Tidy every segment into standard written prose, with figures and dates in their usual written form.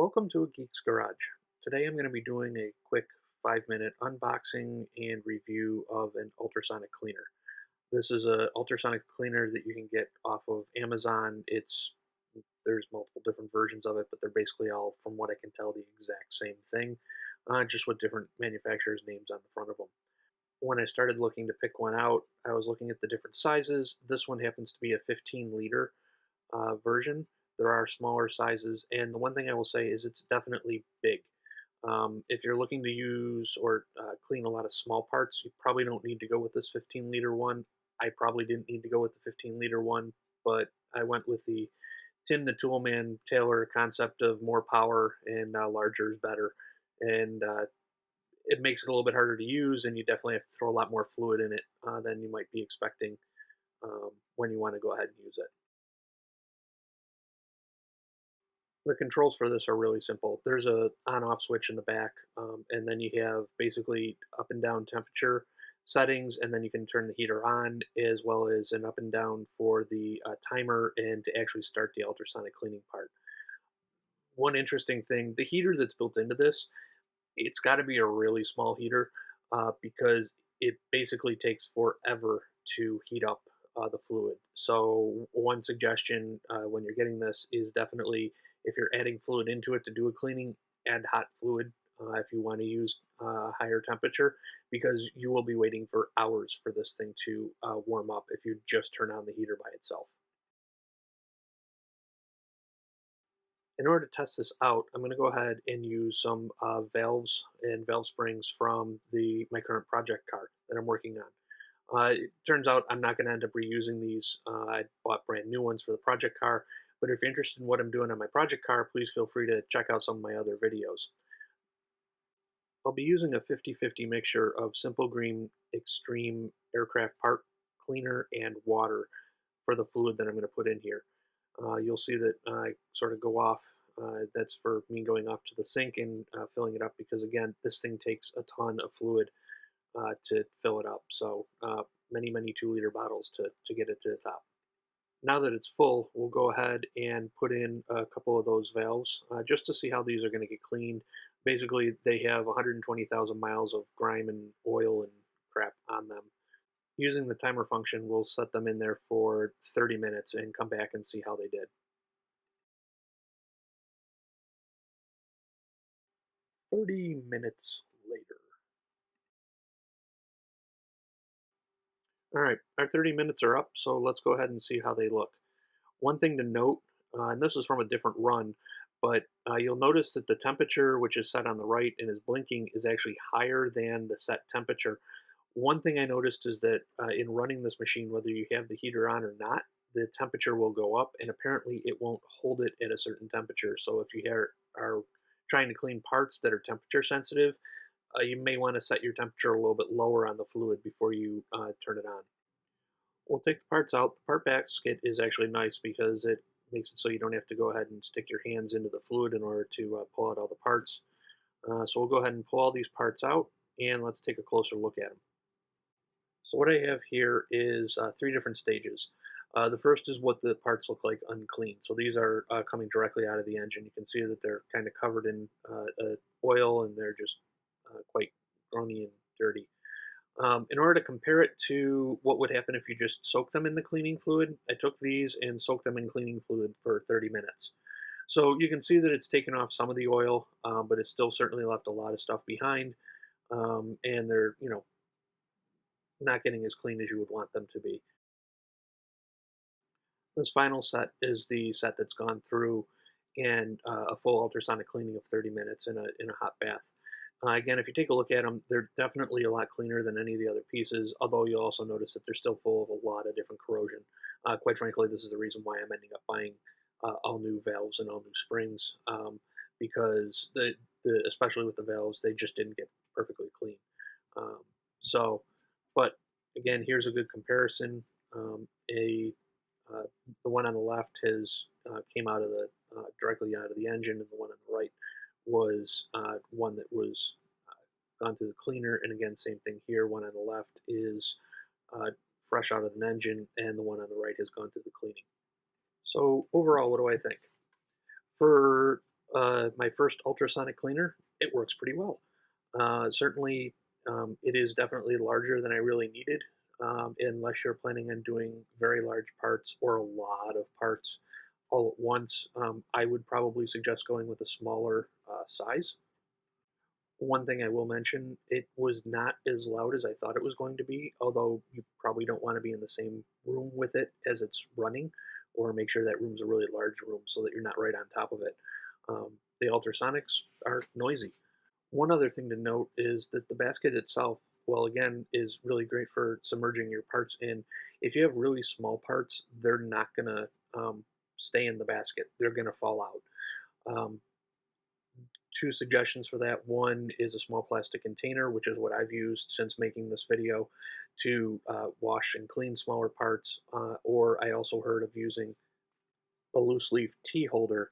Welcome to a Geek's Garage. Today I'm going to be doing a quick 5-minute unboxing and review of an ultrasonic cleaner. This is a ultrasonic cleaner that you can get off of Amazon. There's multiple different versions of it, but they're basically all, from what I can tell, the exact same thing, just with different manufacturers' names on the front of them. When I started looking to pick one out, I was looking at the different sizes. This one happens to be a 15-liter version. There are smaller sizes, and the one thing I will say is it's definitely big. If you're looking to use or clean a lot of small parts, you probably don't need to go with this 15-liter one. I probably didn't need to go with the 15-liter one, but I went with the Tim the Toolman Taylor concept of more power and larger is better. And it makes it a little bit harder to use, and you definitely have to throw a lot more fluid in it than you might be expecting when you want to go ahead and use it. The controls for this are really simple. There's a on-off switch in the back, and then you have basically up and down temperature settings, and then you can turn the heater on, as well as an up and down for the timer and to actually start the ultrasonic cleaning part. One interesting thing, the heater that's built into this, it's got to be a really small heater because it basically takes forever to heat up the fluid. So one suggestion when you're getting this is definitely, if you're adding fluid into it to do a cleaning, add hot fluid if you want to use higher temperature, because you will be waiting for hours for this thing to warm up if you just turn on the heater by itself. In order to test this out, I'm going to go ahead and use some valves and valve springs from my current project car that I'm working on. It turns out I'm not going to end up reusing these. I bought brand new ones for the project car, but if you're interested in what I'm doing on my project car, please feel free to check out some of my other videos. I'll be using a 50-50 mixture of Simple Green Extreme Aircraft Part Cleaner and water for the fluid that I'm going to put in here. You'll see that I sort of go off. That's for me going off to the sink and filling it up, because again, this thing takes a ton of fluid to fill it up. So many 2-liter bottles to get it to the top. Now that it's full, we'll go ahead and put in a couple of those valves just to see how these are going to get cleaned. Basically, they have 120,000 miles of grime and oil and crap on them. Using the timer function, we'll set them in there for 30 minutes and come back and see how they did. 30 minutes later. All right, our 30 minutes are up, so let's go ahead and see how they look. One thing to note, and this is from a different run, but you'll notice that the temperature, which is set on the right and is blinking, is actually higher than the set temperature. One thing I noticed is that in running this machine, whether you have the heater on or not, the temperature will go up, and apparently it won't hold it at a certain temperature. So if you are trying to clean parts that are temperature sensitive, you may want to set your temperature a little bit lower on the fluid before you turn it on. We'll take the parts out. The part basket is actually nice because it makes it so you don't have to go ahead and stick your hands into the fluid in order to pull out all the parts. So we'll go ahead and pull all these parts out, and let's take a closer look at them. So what I have here is 3 different stages. The first is what the parts look like unclean. So these are coming directly out of the engine. You can see that they're kind of covered in oil, and they're just quite grony and dirty. In order to compare it to what would happen if you just soak them in the cleaning fluid, I took these and soaked them in cleaning fluid for 30 minutes. So you can see that it's taken off some of the oil, but it's still certainly left a lot of stuff behind, and they're not getting as clean as you would want them to be. This final set is the set that's gone through and a full ultrasonic cleaning of 30 minutes in a hot bath. Again, if you take a look at them, they're definitely a lot cleaner than any of the other pieces, although you'll also notice that they're still full of a lot of different corrosion. Quite frankly, this is the reason why I'm ending up buying all new valves and all new springs, because especially with the valves, they just didn't get perfectly clean. Um, so, but again, here's a good comparison. A The one on the left has came out of the directly out of the engine, and the one on the right was one that was gone through the cleaner. And again, same thing here. One on the left is fresh out of an engine, and the one on the right has gone through the cleaning. So overall, what do I think? For my first ultrasonic cleaner, it works pretty well. Certainly, it is definitely larger than I really needed, unless you're planning on doing very large parts or a lot of parts all at once. I would probably suggest going with a smaller size. One thing I will mention, it was not as loud as I thought it was going to be, although you probably don't want to be in the same room with it as it's running, or make sure that room's a really large room so that you're not right on top of it. The ultrasonics are noisy. One other thing to note is that the basket itself, well, again, is really great for submerging your parts in. If you have really small parts, they're not going to stay in the basket, they're going to fall out. Um, Two suggestions for that. One is a small plastic container, which is what I've used since making this video to wash and clean smaller parts. Or I also heard of using a loose leaf tea holder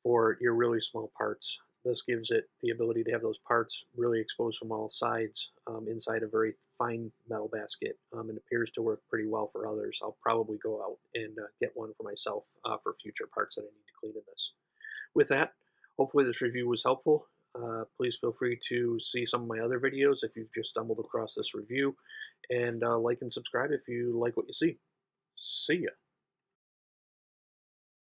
for your really small parts. This gives it the ability to have those parts really exposed from all sides inside a very fine metal basket, and appears to work pretty well for others. I'll probably go out and get one for myself for future parts that I need to clean in this. With that, hopefully this review was helpful. Please feel free to see some of my other videos if you've just stumbled across this review, and like and subscribe if you like what you see. See ya.